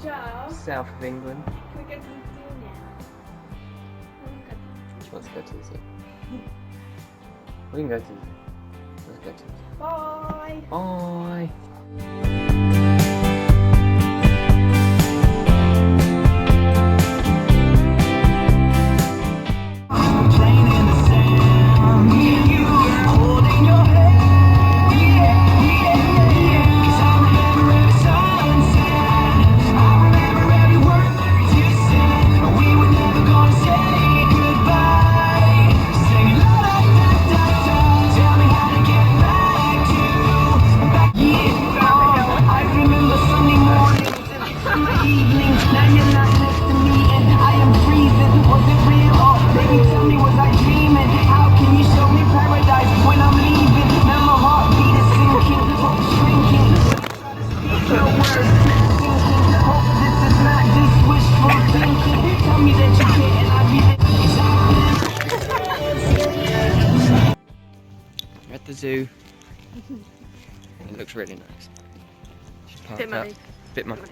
Joe, south of England. can we go to the zoo now? Let's go to the zoo. We can go to the zoo. Let's go to the zoo. Bye. Bye. We're at the zoo. It looks really nice. Just parked Bit money. up. Bit money.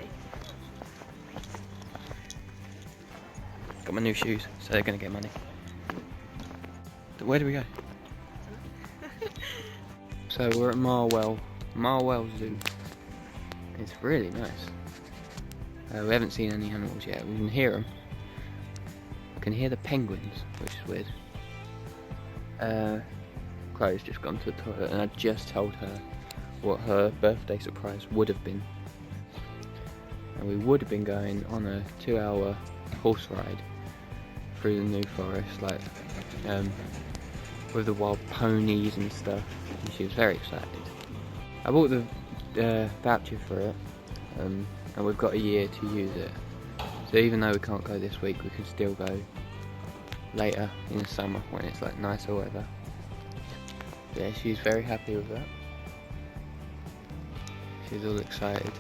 Got my new shoes, so they're gonna get money. Where do we go? So we're at Marwell Zoo. It's really nice. We haven't seen any animals yet. We can hear them. We can hear the penguins, which is weird. Chloe's just gone to the toilet, and I just told her what her birthday surprise would have been. And we would have been going on a 2-hour horse ride through the New Forest, like with the wild ponies and stuff. And she was very excited. I bought the voucher for it, and we've got a year to use it. So even though we can't go this week, we can still go later in the summer when it's like nicer weather. Yeah, she's very happy with that. She's all excited.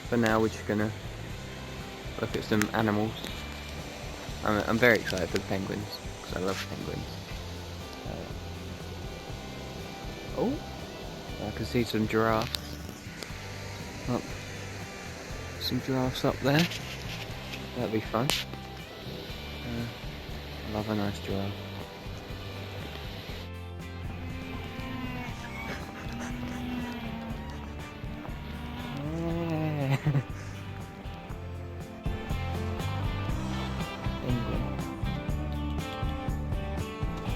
But now we're just gonna look at some animals. I'm very excited for the penguins, because I love penguins. Oh, I can see some giraffes. Up. Some giraffes up there. That'll be fun. I love a nice giraffe.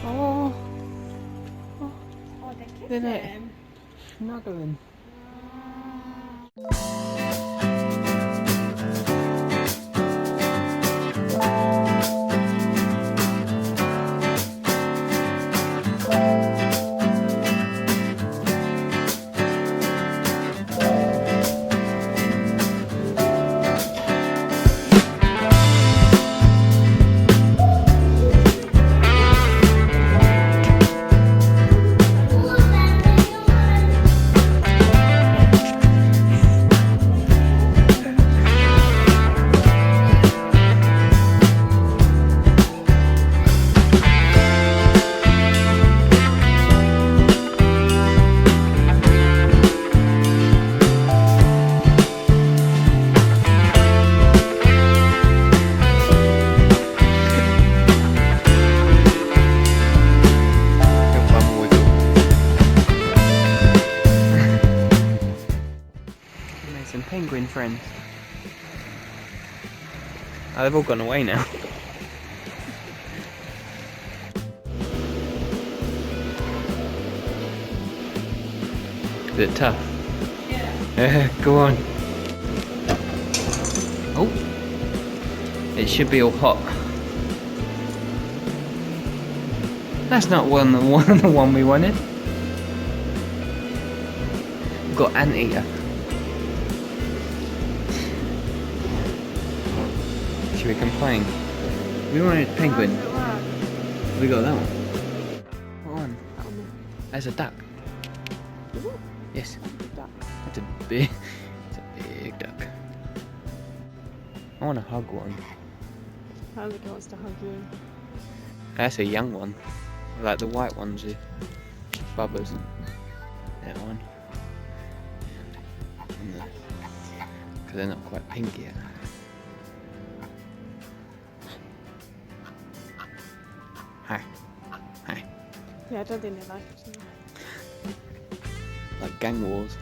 Oh, they're snuggling. Some penguin friends. Oh, they've all gone away now. Is it tough? Yeah. Go on. Oh, it should be all hot. That's not the one we wanted. We've got anteater. Should we complain? We wanted penguin. We got that one. What one? That's a duck. Yes. That's a big duck. I want to hug one. Nobody wants to hug you. That's a young one. Like the white ones are bubbers. That one. And the because they're not quite pink yet. Hi. Hi. Yeah, I don't think they like it. Like gang wars.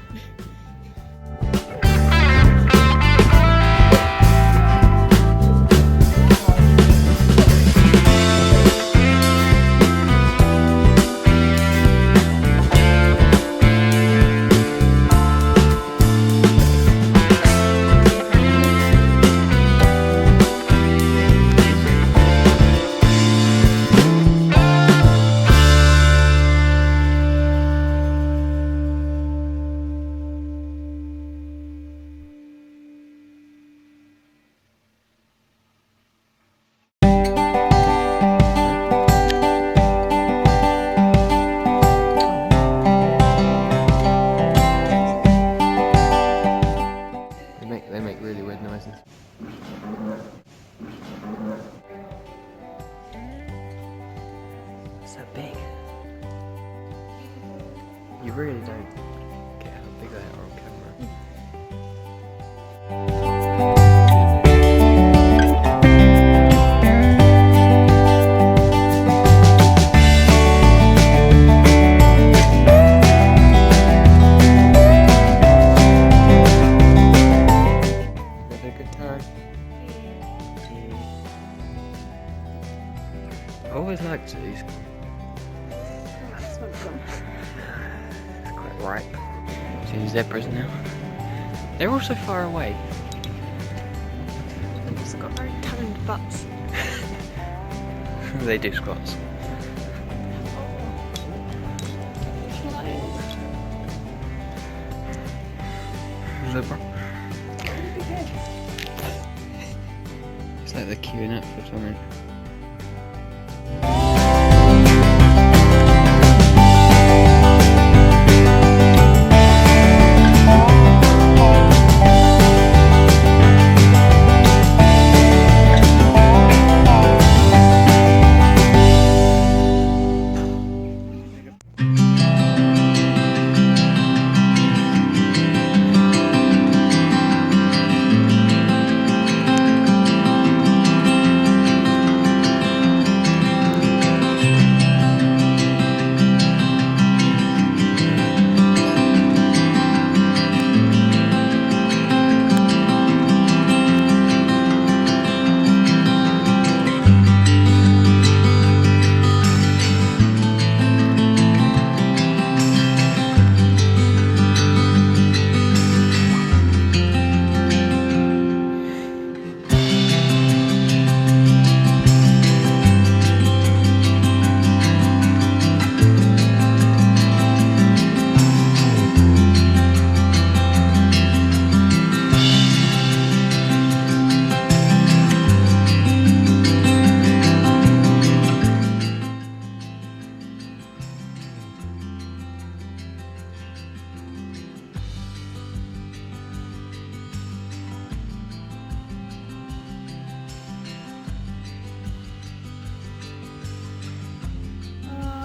They make really weird noises. So big. You really don't get how big they are on camera. I always liked these. That's what it's got. It's quite ripe. See the zebras now? They're all so far away. It's got very toned butts. They do squats. Zebra. It's like they're queuing up for something.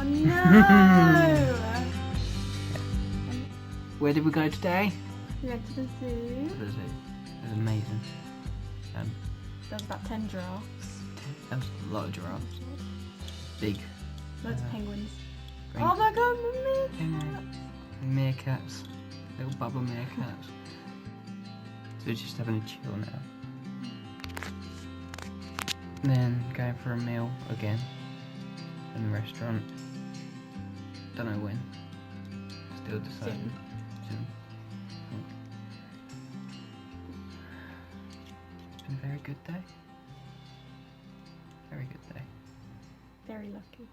No! Where did we go today? We went to the zoo. To the zoo. It was amazing. There was about 10 giraffes. That was a lot of giraffes. Big. Loads of penguins. green Oh my god, meerkats! meerkats. Little bubble meerkats. So we're just having a chill now. Then going for a meal again in the restaurant. Don't know when. Still deciding. Soon. It's been a very good day. Very good day. Very lucky.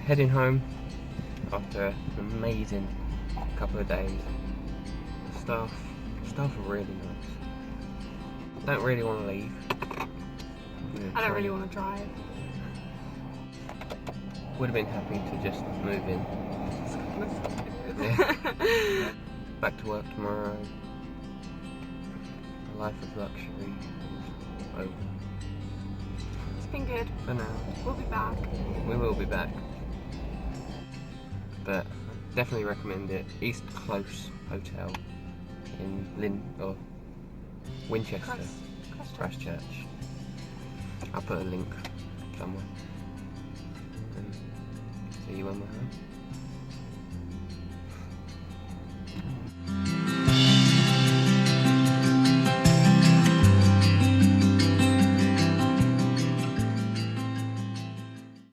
Heading home after an amazing couple of days. The staff are really nice. Don't really want to leave. I don't really want to drive. Would have been happy to just move in. Yeah. Back to work tomorrow. A life of luxury is over. It's been good. For now. We'll be back. We will be back. But definitely recommend it. East Close Hotel in Winchester, Christchurch. I'll put a link somewhere. And see you when we're home.